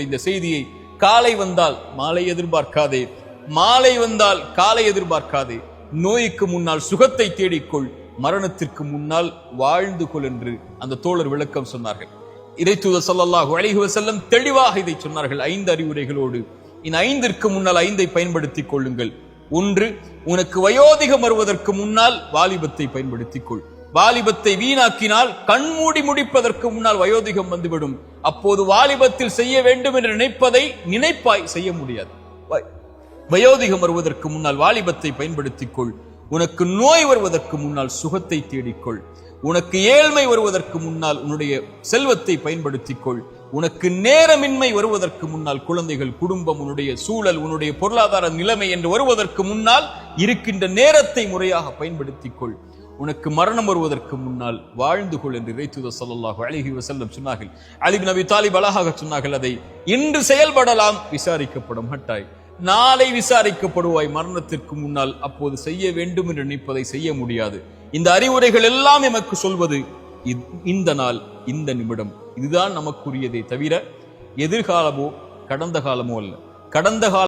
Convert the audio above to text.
இந்த செய்தியை காலை வந்தால் மாலை எதிர்பார்க்காதே, மாலை வந்தால் காலை எதிர்பார்க்காதே, நோய்க்கு முன்னால் சுகத்தை தேடிக்கொள், மரணத்திற்கு முன்னால் வாழ்ந்து கொள் என்று அந்த தோழர் விளக்கம் சொன்னார்கள். இறைத்தூதர் ஸல்லல்லாஹு அலைஹி வஸல்லம் தெளிவாக இதை சொன்னார்கள் 5 அறிவுரைகளோடு. இந்த 5ற்கு முன்னால் 5ஐ பயன்படுத்திக் கொள்ளுங்கள். 1, உனக்கு வயோதிகம் வருவதற்கு முன்னால் வாலிபத்தை பயன்படுத்திக் கொள். வாலிபத்தை வீணாக்கினால் கண்மூடி முடிப்பதற்கு முன்னால் வயோதிகம் வந்துவிடும். அப்போது வாலிபத்தில் செய்ய வேண்டும் என்று நினைப்பதை நினைப்பாய் செய்ய முடியாது. வயோதிகம் வருவதற்கு முன்னால் வாலிபத்தை பயன்படுத்திக் கொள். உனக்கு நோய் வருவதற்கு முன்னால் சுகத்தை தேடிக்கொள். உனக்கு ஏழ்மை வருவதற்கு முன்னால் உன்னுடைய செல்வத்தை பயன்படுத்திக் கொள். உனக்கு நேரமின்மை வருவதற்கு முன்னால் குழந்தைகள், குடும்பம், உன்னுடைய சூழல், உன்னுடைய பொருளாதார நிலைமை என்று வருவதற்கு முன்னால் இருக்கின்ற நேரத்தை முறையாக பயன்படுத்திக் கொள். உனக்கு மரணம் வருவதற்கு முன்னால் வாழ்ந்து கொள் என்று இறைத்தூதர் ஸல்லல்லாஹு அலைஹி வஸல்லம் சொன்னார்கள். அலி இப்னு அபி தாலிப் அழகாக சொன்னார்கள், அதை இன்று செயல்படலாம், விசாரிக்கப்பட மாட்டாய். நாளை விசாரிக்கப்படுவாய் மரணத்திற்கு முன்னால். அப்போது செய்ய வேண்டும் என்று நினைப்பதை செய்ய முடியாது. இந்த அறிவுரைகள் எல்லாம் எமக்கு சொல்வது இந்த நாள், இந்த நிமிடம், இதுதான் நமக்குரியதே தவிர எதிர்காலமோ கடந்த காலமோ அல்ல. கடந்த கால